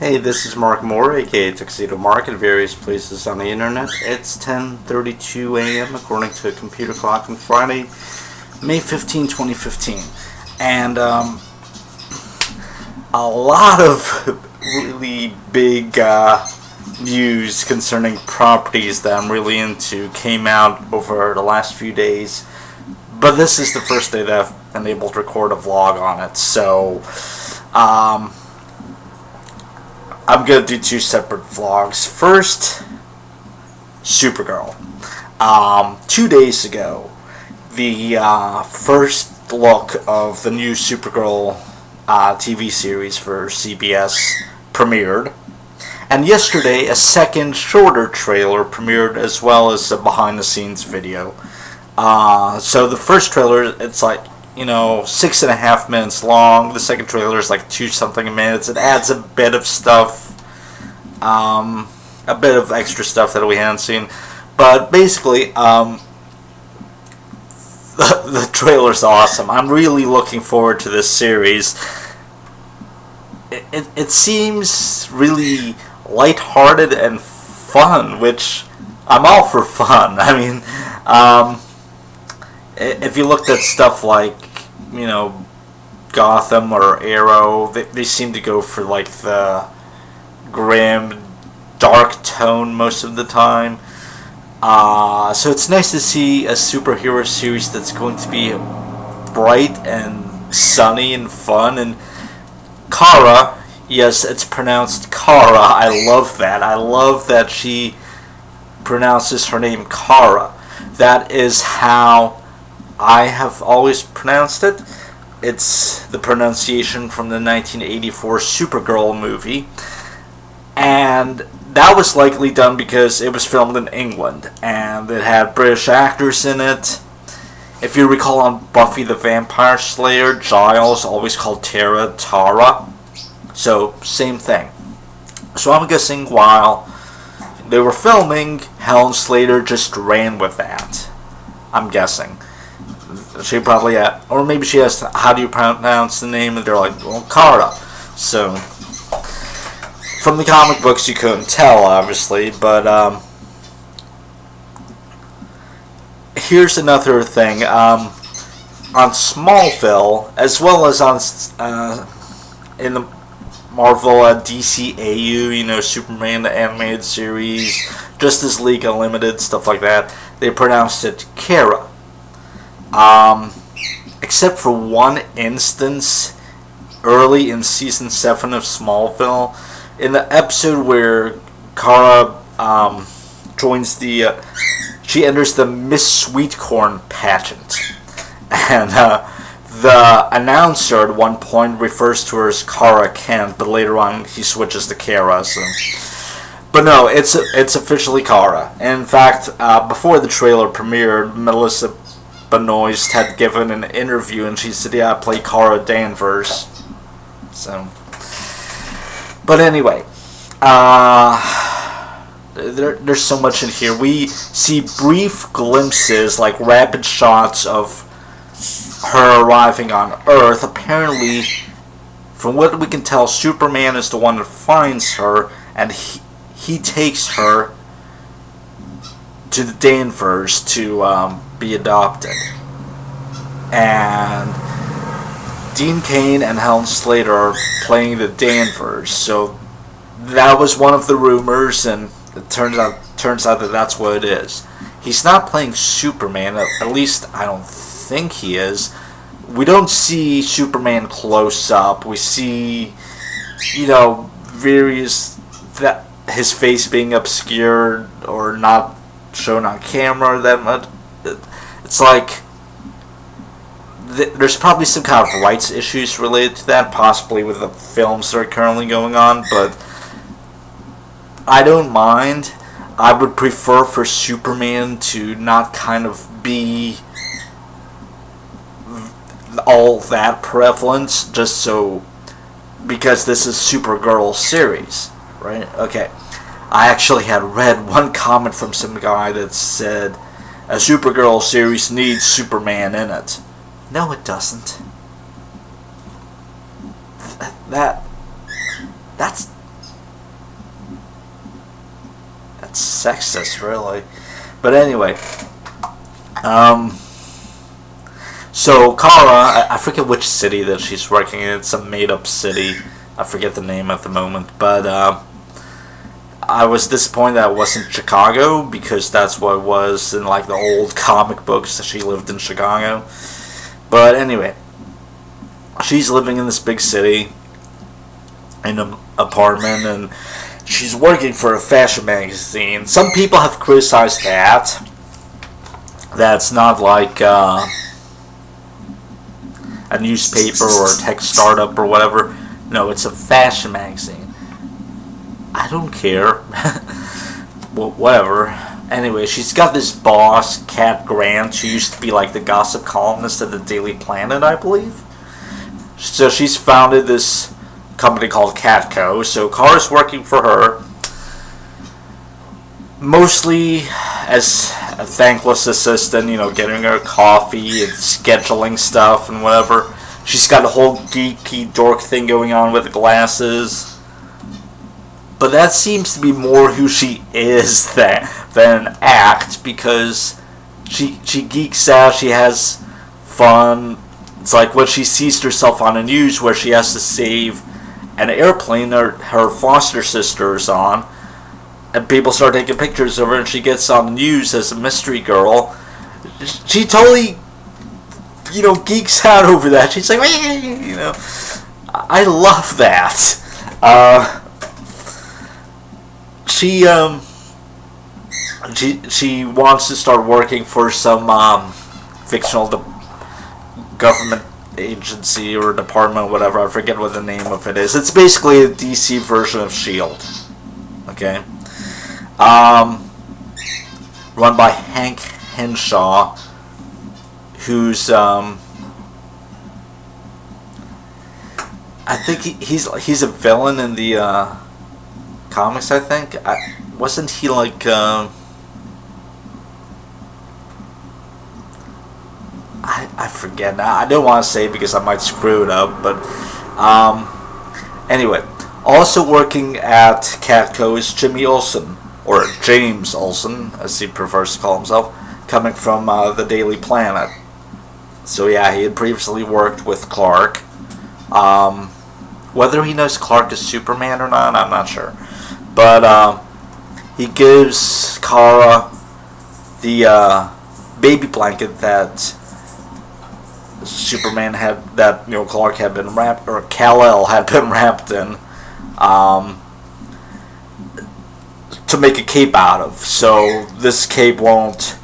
Hey, this is Mark Moore, aka Tuxedo Mark, at various places on the internet. It's 10:32 a.m. according to a computer clock on Friday, May 15, 2015. And a lot of really big news concerning properties that I'm really into came out over the last few days. But this is the first day that I've been able to record a vlog on it, so I'm going to do two separate vlogs. First, Supergirl. 2 days ago, the first look of the new Supergirl TV series for CBS premiered. And yesterday, a second, shorter trailer premiered, as well as a behind-the-scenes video. So the first trailer, it's like, 6.5 minutes long. The second trailer is like 2-something minutes. It adds a bit of stuff, a bit of extra stuff that we hadn't seen. But basically, the trailer's awesome. I'm really looking forward to this series. It seems really lighthearted and fun, which I'm all for fun. I mean, if you looked at stuff like, Gotham or Arrow, they seem to go for like the grim, dark tone most of the time. So it's nice to see a superhero series that's going to be bright and sunny and fun. And Kara, yes, it's pronounced Kara. I love that. I love that she pronounces her name Kara. That is how I have always pronounced it. It's the pronunciation from the 1984 Supergirl movie. And that was likely done because it was filmed in England. And it had British actors in it. If you recall on Buffy the Vampire Slayer, Giles always called Tara Tara. So, same thing. So I'm guessing while they were filming, Helen Slater just ran with that. I'm guessing. She probably, or maybe she asked, how do you pronounce the name? And they're like, well, Kara. So, from the comic books you couldn't tell, obviously, but, here's another thing. On Smallville, as well as on, in the Marvel DCAU, Superman the Animated Series, Justice League Unlimited, stuff like that, they pronounced it Kara. Except for one instance early in season 7 of Smallville, in the episode where Kara joins she enters the Miss Sweetcorn pageant, and the announcer at one point refers to her as Kara Kent, but later on he switches to Kara. So. But no, it's officially Kara. In fact, before the trailer premiered, Melissa Benoist had given an interview, and she said, "Yeah, I play Kara Danvers." So, but anyway, there's so much in here. We see brief glimpses, like rapid shots of her arriving on Earth. Apparently, from what we can tell, Superman is the one that finds her, and he takes her to the Danvers to be adopted. And Dean Cain and Helen Slater are playing the Danvers. So that was one of the rumors, and it turns out that that's what it is. He's not playing Superman, at least I don't think he is. We don't see Superman close up. We see, various his face being obscured or not shown on camera that much. It's like there's probably some kind of rights issues related to that, possibly with the films that are currently going on, but I don't mind. I would prefer for Superman to not kind of be all that prevalent, just so, because this is Supergirl series, right? Okay. I actually had read one comment from some guy that said, a Supergirl series needs Superman in it. No, it doesn't. That's sexist, really. But anyway, so Kara, I forget which city that she's working in. It's a made-up city. I forget the name at the moment, but I was disappointed that it wasn't Chicago, because that's what it was in like the old comic books, that she lived in Chicago. But anyway, she's living in this big city in an apartment, and she's working for a fashion magazine. Some people have criticized that. That's not like a newspaper or a tech startup or whatever. No, it's a fashion magazine. I don't care. Well, whatever. Anyway, she's got this boss, Kat Grant, who used to be like the gossip columnist at the Daily Planet, I believe. So she's founded this company called Catco. So Kara's working for her, mostly as a thankless assistant, getting her coffee and scheduling stuff and whatever. She's got a whole geeky dork thing going on with the glasses. But that seems to be more who she is than an act, because she geeks out, she has fun. It's like when she sees herself on the news where she has to save an airplane that her foster sister is on, and people start taking pictures of her, and she gets on the news as a mystery girl. She totally, geeks out over that. She's like, I love that. She wants to start working for some fictional government agency or department, whatever. I forget what the name of it is. It's basically a DC version of S.H.I.E.L.D. Okay. Run by Hank Henshaw, who's I think he's a villain in the comics. I think wasn't he like I forget now. I don't want to say because I might screw it up, but anyway, also working at Catco is Jimmy Olsen, or James Olsen, as he prefers to call himself, coming from the Daily Planet. So yeah, he had previously worked with Clark. Whether he knows Clark is Superman or not, I'm not sure. But he gives Kara the baby blanket that Superman had, that Clark had been wrapped, or Kal-El had been wrapped in, to make a cape out of. So this cape won't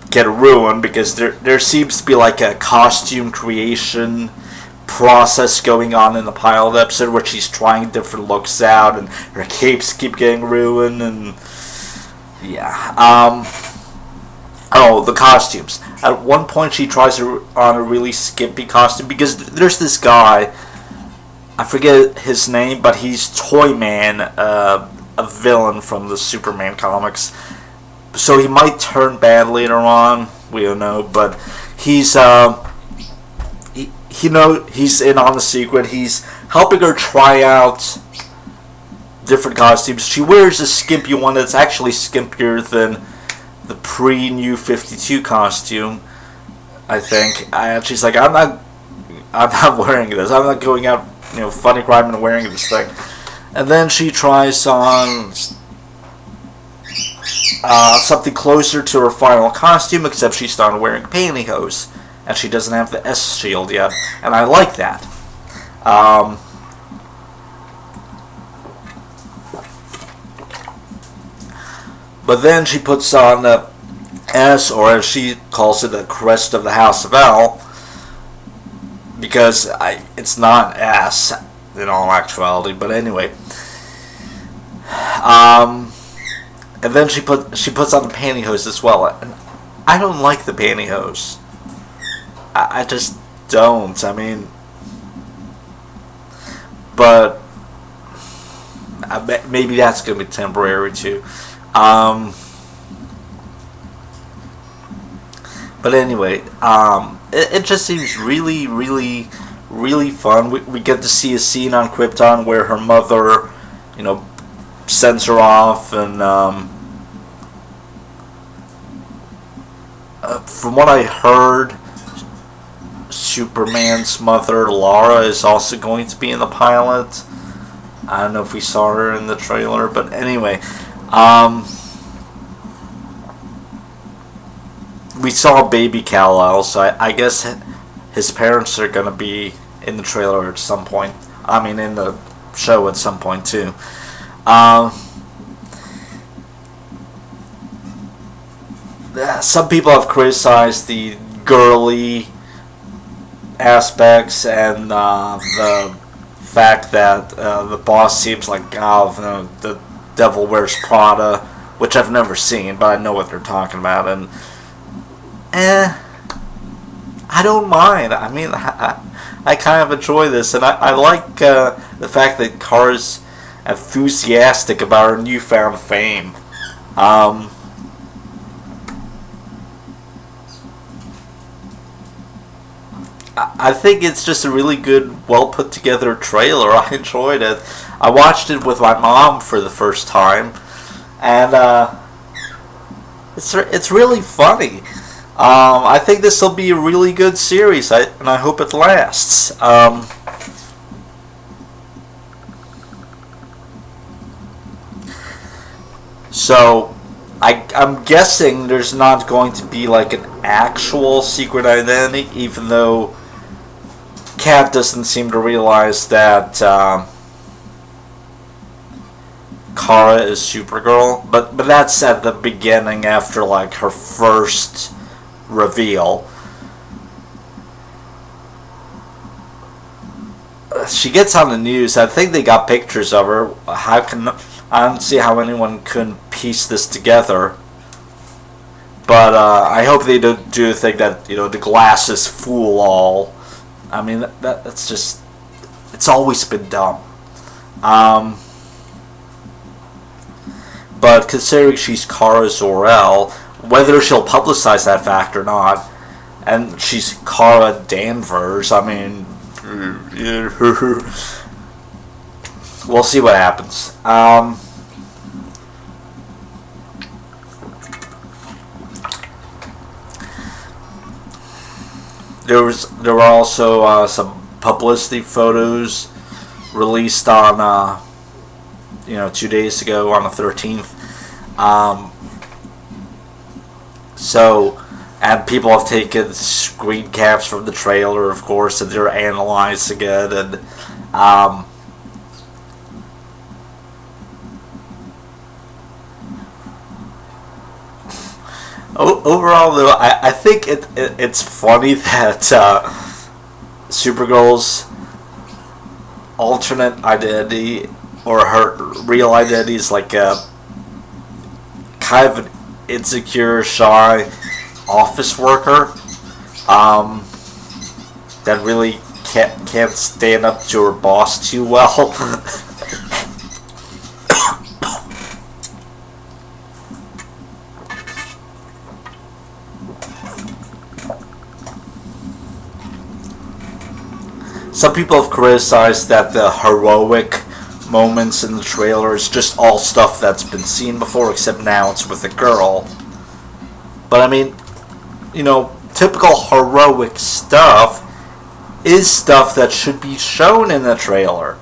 get ruined, because there seems to be like a costume creation process going on in the pilot episode where she's trying different looks out and her capes keep getting ruined, and yeah. Oh, the costumes. At one point she tries on a really skimpy costume, because there's this guy, I forget his name, but he's Toyman, a villain from the Superman comics. So he might turn bad later on, we don't know, but he's he's in on the secret. He's helping her try out different costumes. She wears a skimpy one that's actually skimpier than the pre-New 52 costume, I think. And she's like, I'm not wearing this. I'm not going out, funny crime and wearing this thing. And then she tries on something closer to her final costume, except she started wearing pantyhose, and she doesn't have the S shield yet, and I like that. But then she puts on the S, or as she calls it, the crest of the House of L, because it's not S in all actuality, but anyway. And then she puts on the pantyhose as well, and I don't like the pantyhose. I just don't. I mean, but maybe that's going to be temporary too. But anyway, it just seems really, really, really fun. We get to see a scene on Krypton where her mother, sends her off, and From what I heard, Superman's mother, Lara, is also going to be in the pilot. I don't know if we saw her in the trailer, but anyway, we saw baby Kal-El, so I guess his parents are going to be in the trailer at some point. I mean, in the show at some point, too. Some people have criticized the girly aspects and the fact that the boss seems like the Devil Wears Prada, which I've never seen, but I know what they're talking about, and I don't mind. I mean, I kind of enjoy this, and I like the fact that Kara's enthusiastic about her newfound fame. I think it's just a really good, well put together trailer. I enjoyed it. I watched it with my mom for the first time, and it's really funny. I think this will be a really good series, and I hope it lasts. So, I'm guessing there's not going to be like an actual secret identity, even though Kat doesn't seem to realize that Kara is Supergirl, but that's at the beginning after like her first reveal. She gets on the news. I think they got pictures of her. I don't see how anyone couldn't piece this together. But I hope they don't do the thing that the glasses fool all. I mean that's just, it's always been dumb. But considering she's Kara Zor-El, whether she'll publicize that fact or not, and she's Kara Danvers, I mean, we'll see what happens. There were also some publicity photos released on 2 days ago on the 13th. And people have taken screen caps from the trailer, of course, and they're analyzing it. And overall, though, I think it's funny that Supergirl's alternate identity, or her real identity, is like a kind of an insecure, shy office worker that really can't stand up to her boss too well. Some people have criticized that the heroic moments in the trailer is just all stuff that's been seen before, except now it's with a girl. But I mean, typical heroic stuff is stuff that should be shown in the trailer.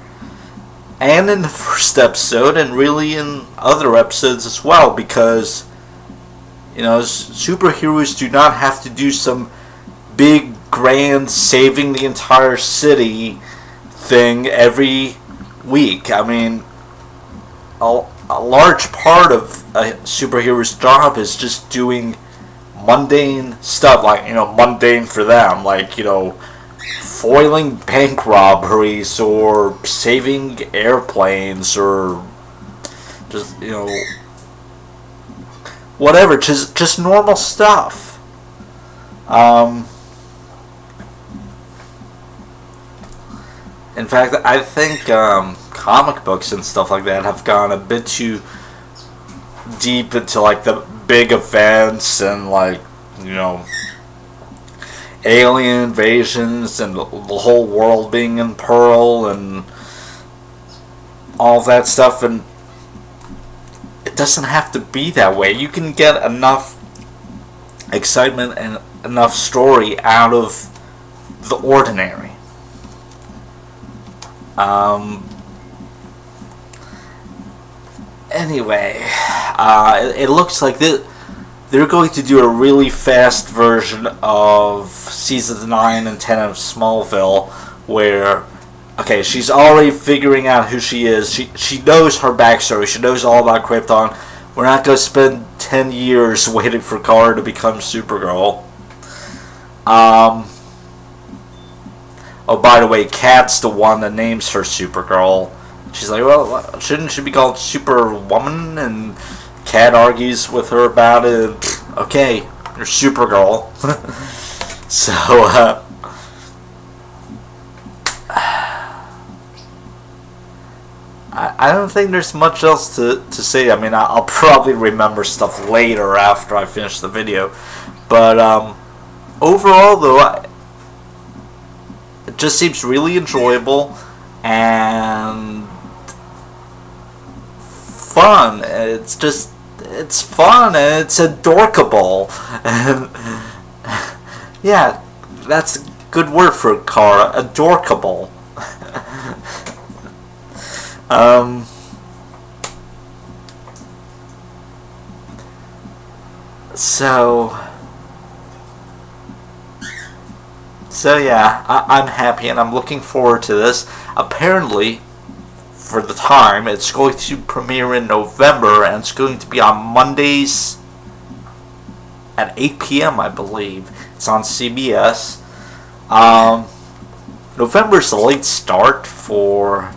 And in the first episode, and really in other episodes as well, because, superheroes do not have to do some big, grand, saving the entire city thing every week. I mean, a large part of a superhero's job is just doing mundane stuff, like, mundane for them, like, foiling bank robberies, or saving airplanes, or just, whatever, just normal stuff. In fact, I think comic books and stuff like that have gone a bit too deep into like the big events and like alien invasions and the whole world being in peril and all that stuff, and it doesn't have to be that way. You can get enough excitement and enough story out of the ordinary. Anyway, it looks like they're going to do a really fast version of seasons 9 and 10 of Smallville, where, okay, she's already figuring out who she is. She knows her backstory. She knows all about Krypton. We're not going to spend 10 years waiting for Kara to become Supergirl. Oh, by the way, Kat's the one that names her Supergirl. She's like, well, shouldn't she be called Superwoman? And Kat argues with her about it. Okay, you're Supergirl. So, I don't think there's much else to say. I mean, I'll probably remember stuff later after I finish the video. But, overall, though, it just seems really enjoyable and fun. It's fun and it's adorkable. And yeah, that's a good word for Kara, adorkable. So yeah, I'm happy and I'm looking forward to this. Apparently, for the time, it's going to premiere in November, and it's going to be on Mondays at 8 p.m. I believe. It's on CBS. November's a late start for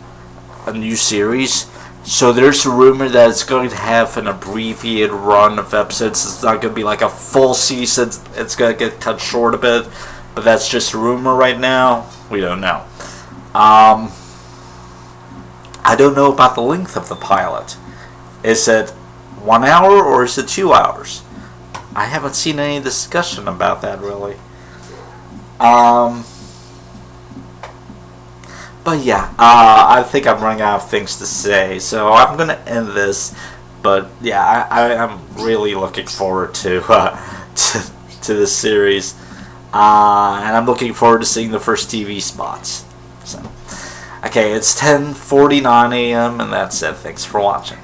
a new series, so there's a rumor that it's going to have an abbreviated run of episodes. It's not going to be like a full season. It's going to get cut short a bit, but that's just a rumor right now. We don't know. I don't know about the length of the pilot. Is it 1 hour or is it 2 hours? I haven't seen any discussion about that really. But yeah, I think I'm running out of things to say, so I'm gonna end this. But yeah, I'm really looking forward to this series, and I'm looking forward to seeing the first TV spots. So, okay, it's 10:49 a.m. and that's it. Thanks for watching.